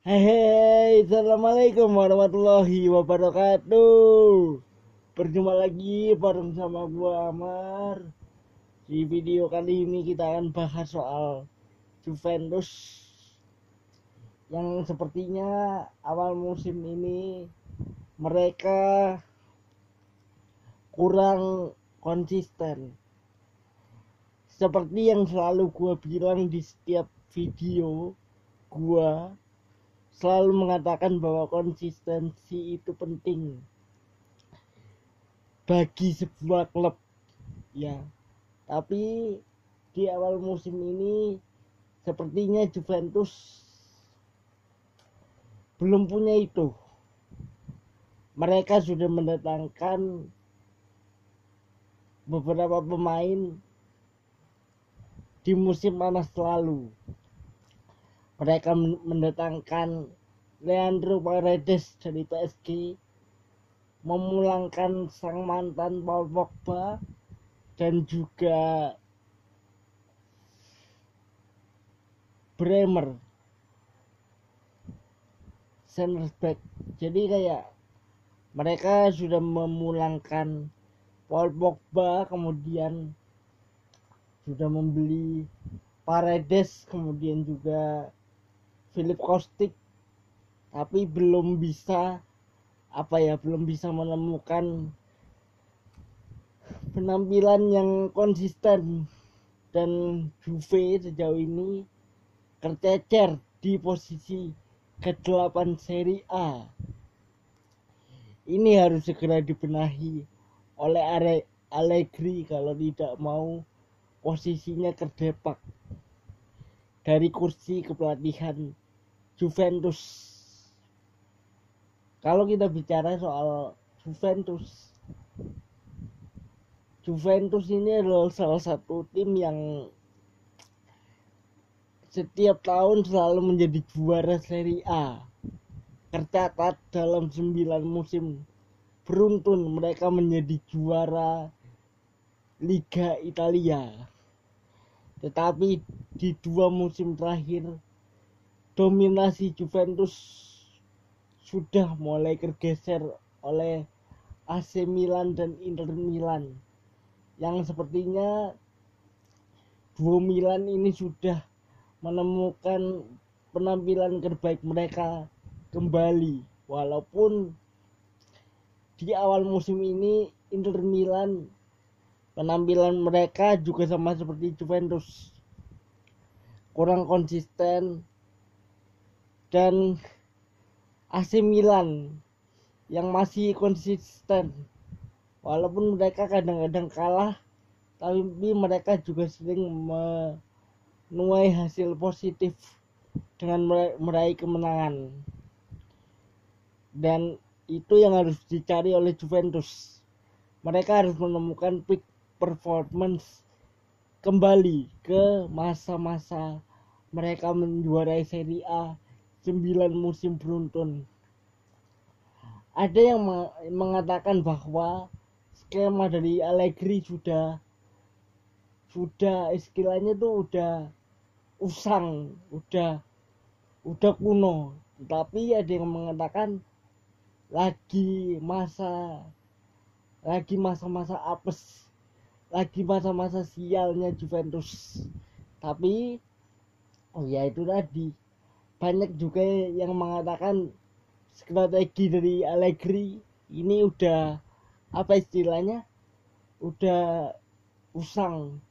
Hei, assalamualaikum warahmatullahi wabarakatuh. Berjumpa lagi bareng sama gua Amar. Di video kali ini kita akan bahas soal Juventus yang sepertinya awal musim ini mereka kurang konsisten. Seperti yang selalu gua bilang di setiap video gua selalu mengatakan bahwa konsistensi itu penting bagi sebuah klub ya. Tapi di awal musim ini sepertinya Juventus belum punya itu. Mereka sudah mendatangkan beberapa pemain di musim panas lalu. Mereka mendatangkan Leandro Paredes dari PSG, memulangkan sang mantan Paul Pogba, dan juga Bremer center back. Jadi kayak mereka sudah memulangkan Paul Pogba, kemudian sudah membeli Paredes, kemudian juga Philip Kostic, tapi belum bisa menemukan penampilan yang konsisten, dan Juve sejauh ini tercecer di posisi ke-8 Serie A. Ini harus segera dibenahi oleh Allegri kalau tidak mau posisinya terdepak dari kursi kepelatihan Juventus. Kalau kita bicara soal Juventus ini adalah salah satu tim yang setiap tahun selalu menjadi juara Serie A. Tercatat dalam 9 musim beruntun mereka menjadi juara Liga Italia. Tetapi di 2 musim terakhir dominasi Juventus sudah mulai tergeser oleh AC Milan dan Inter Milan, yang sepertinya duo Milan ini sudah menemukan penampilan terbaik mereka kembali. Walaupun di awal musim ini Inter Milan penampilan mereka juga sama seperti Juventus, kurang konsisten, dan AC Milan yang masih konsisten. Walaupun mereka kadang-kadang kalah, tapi mereka juga sering menuai hasil positif dengan meraih kemenangan. Dan itu yang harus dicari oleh Juventus. Mereka harus menemukan peak performance kembali ke masa-masa mereka menjuarai Serie A 9 musim beruntun. Ada yang mengatakan bahwa skema dari Allegri sudah istilahnya tuh udah usang, udah kuno. Tapi ada yang mengatakan lagi masa-masa apes, lagi masa-masa sialnya Juventus. Tapi ya itu tadi, banyak juga yang mengatakan strategi dari Allegri ini udah udah usang,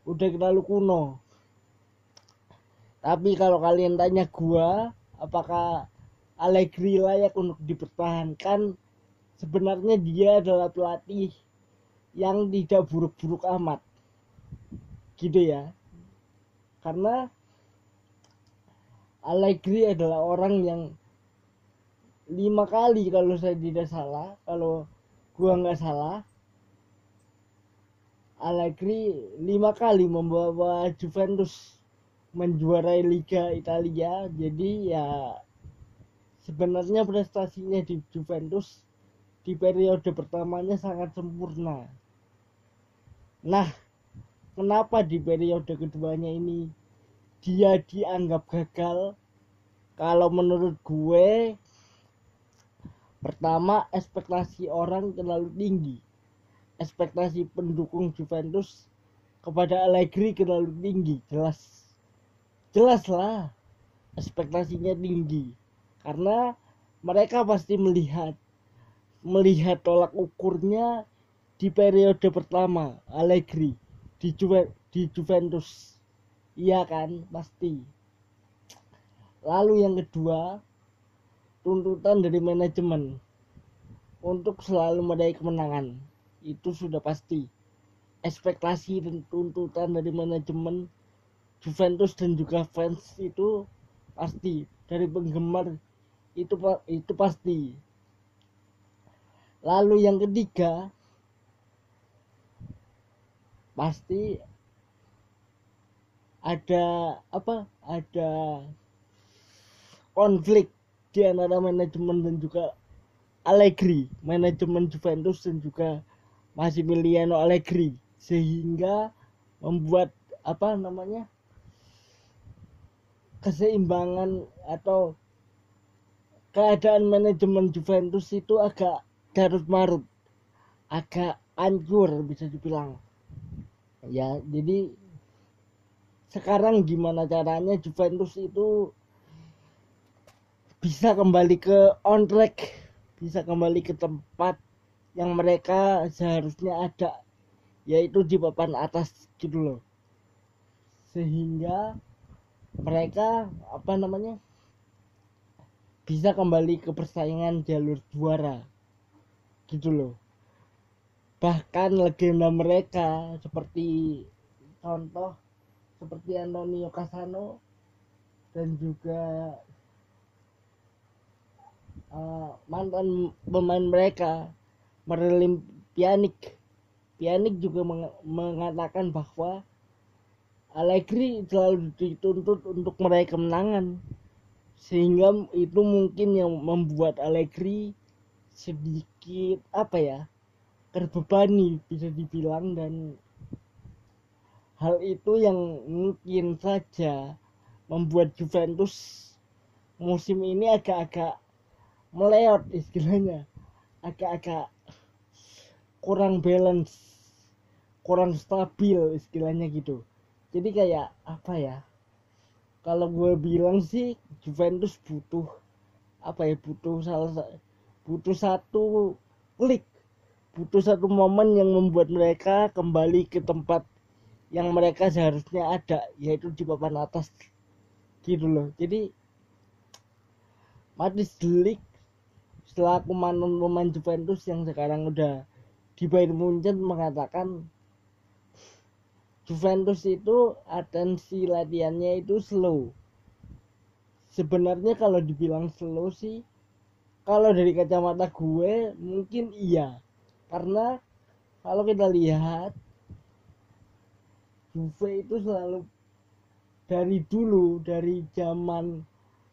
udah terlalu kuno. Tapi kalau kalian tanya gua, apakah Allegri layak untuk dipertahankan, sebenarnya dia adalah pelatih yang tidak buruk-buruk amat gitu ya. Karena Allegri adalah orang yang 5 kali, kalau saya tidak salah, kalau gua nggak salah, Allegri 5 kali membawa Juventus menjuarai Liga Italia. Jadi ya sebenarnya prestasinya di Juventus di periode pertamanya sangat sempurna. Nah, kenapa di periode keduanya ini dia dianggap gagal? Kalau menurut gue, pertama, ekspektasi orang terlalu tinggi. Ekspektasi pendukung Juventus kepada Allegri terlalu tinggi. Jelas lah ekspektasinya tinggi, karena mereka pasti melihat tolak ukurnya di periode pertama Allegri di Juventus. Iya kan, pasti. Lalu yang kedua, tuntutan dari manajemen untuk selalu meraih kemenangan. Itu sudah pasti. Ekspektasi dan tuntutan dari manajemen Juventus dan juga fans itu pasti. Dari penggemar itu pasti. Lalu yang ketiga, pasti ada konflik di antara manajemen dan juga Allegri, manajemen Juventus dan juga Massimiliano Allegri, sehingga membuat keseimbangan atau keadaan manajemen Juventus itu agak carut marut, agak hancur bisa dibilang. Ya, jadi sekarang gimana caranya Juventus itu bisa kembali ke on track, bisa kembali ke tempat yang mereka seharusnya ada, yaitu di papan atas gitu loh. Sehingga mereka bisa kembali ke persaingan jalur juara gitu loh. Bahkan legenda mereka seperti Antonio Cassano dan juga mantan pemain mereka Miralem Pjanic juga mengatakan bahwa Allegri selalu dituntut untuk meraih kemenangan, sehingga itu mungkin yang membuat Allegri sedikit terbebani bisa dibilang, dan hal itu yang mungkin saja membuat Juventus musim ini agak-agak meleot istilahnya, agak-agak kurang balance, kurang stabil istilahnya gitu. Jadi kayak kalau gue bilang sih Juventus butuh satu klik, butuh satu momen yang membuat mereka kembali ke tempat yang mereka seharusnya ada, yaitu di papan atas gitu loh. Jadi Matis Delik selaku mantan pemain Juventus yang sekarang udah di Bayern Munchen mengatakan Juventus itu atensi latihannya itu slow. Sebenarnya kalau dibilang slow sih, kalau dari kacamata gue mungkin iya, karena kalau kita lihat Juve itu selalu dari zaman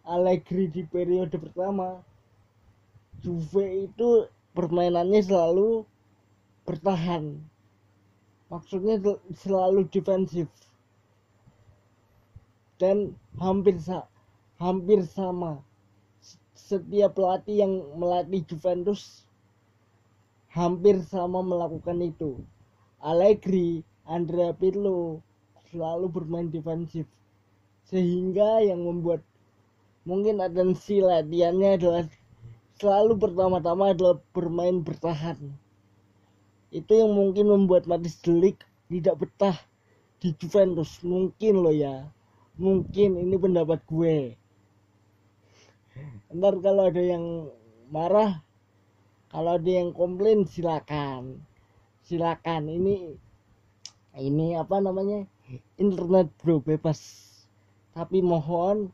Allegri di periode pertama, Juve itu permainannya selalu bertahan, maksudnya selalu defensif, dan hampir sama setiap pelatih yang melatih Juventus hampir sama melakukan itu. Allegri, Andrea Pirlo selalu bermain defensif, sehingga yang membuat mungkin atensi latihannya adalah selalu pertama-tama adalah bermain bertahan. Itu yang mungkin membuat Matis Delik tidak betah di Juventus, mungkin loh ya, mungkin ini pendapat gue. Ntar kalau ada yang marah, kalau ada yang komplain, silakan ini internet bro, bebas, tapi mohon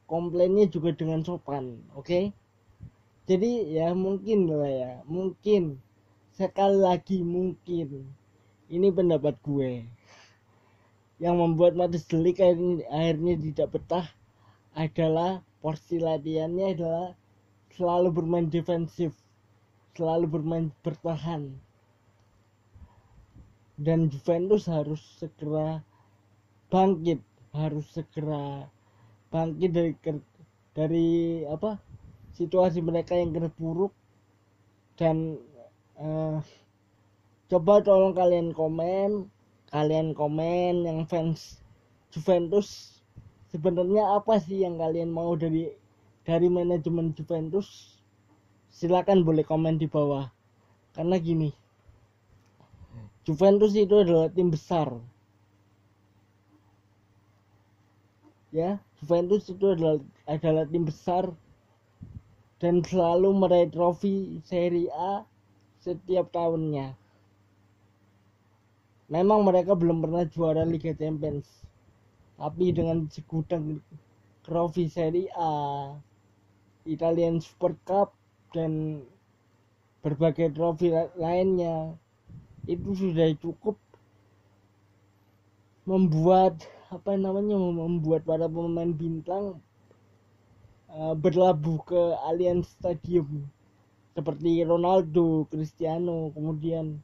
komplainnya juga dengan sopan, oke? Jadi ya mungkin sekali lagi mungkin ini pendapat gue, yang membuat Matis Delik akhirnya tidak betah adalah porsi latihannya adalah selalu bermain defensif, selalu bermain bertahan, dan Juventus harus segera bangkit dari dari situasi mereka yang terpuruk. Dan coba tolong kalian komen yang fans Juventus, sebenarnya apa sih yang kalian mau dari manajemen Juventus. Silakan boleh komen di bawah. Karena gini, Juventus itu adalah tim besar ya. Juventus itu adalah tim besar dan selalu meraih trofi Serie A setiap tahunnya. Memang mereka belum pernah juara Liga Champions, tapi dengan segudang trofi Serie A, Italian Super Cup, dan berbagai trofi lainnya, itu sudah cukup membuat para pemain bintang berlabuh ke Allianz Stadium, seperti Ronaldo, Cristiano, kemudian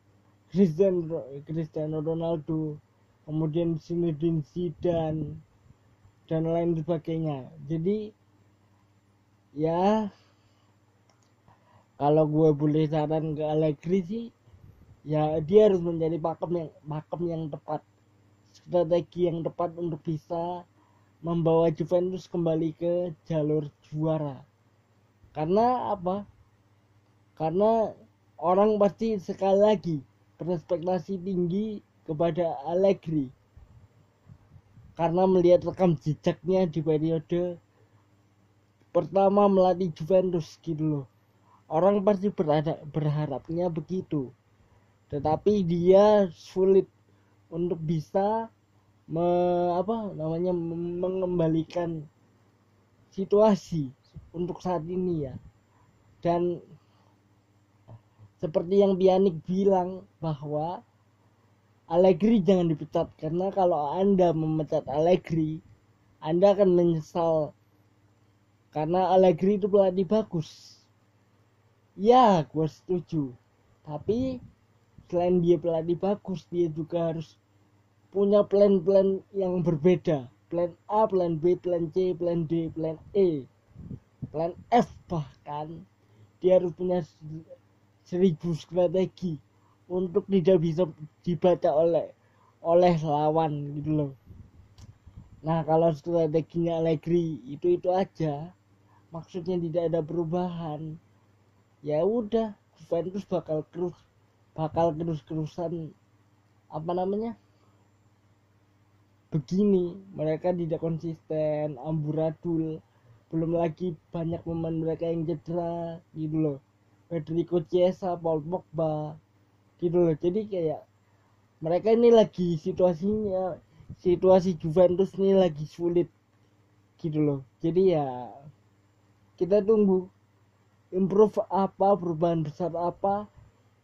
Cristiano Ronaldo, kemudian Zinedine Zidane, dan lain sebagainya. Jadi ya, kalau gue boleh saran ke Allegri sih, ya dia harus menjadi pakem yang tepat, strategi yang tepat untuk bisa membawa Juventus kembali ke jalur juara. Karena apa? Karena orang pasti sekali lagi berespektasi tinggi kepada Allegri karena melihat rekam jejaknya di periode pertama melatih Juventus gitu loh. Orang pasti berharapnya begitu, tetapi dia sulit untuk bisa mengembalikan situasi untuk saat ini ya. Dan seperti yang Pjanic bilang bahwa Allegri jangan dipecat, karena kalau Anda memecat Allegri, Anda akan menyesal, karena Allegri itu pelatih bagus. Ya, gue setuju. Tapi selain dia pelatih bagus, dia juga harus punya plan-plan yang berbeda. Plan A, plan B, plan C, plan D, plan E, plan F bahkan. Dia harus punya 1000 strategi untuk tidak bisa dibaca oleh lawan gitu loh. Nah, kalau strateginya Allegri itu aja, maksudnya tidak ada perubahan, ya udah Juventus bakal terus-terusan begini. Mereka tidak konsisten, amburadul, belum lagi banyak pemain mereka yang cedera gitu loh. Federico Chiesa, Paul Pogba gitu loh. Jadi kayak mereka ini lagi situasi Juventus ini lagi sulit gitu loh. Jadi ya kita tunggu perubahan besar apa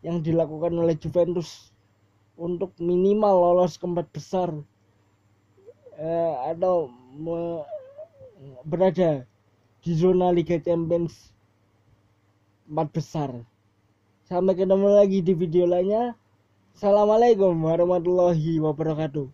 yang dilakukan oleh Juventus untuk minimal lolos ke 4 besar atau berada di zona Liga Champions 4 besar. Sampai ketemu lagi di video lainnya. Assalamualaikum warahmatullahi wabarakatuh.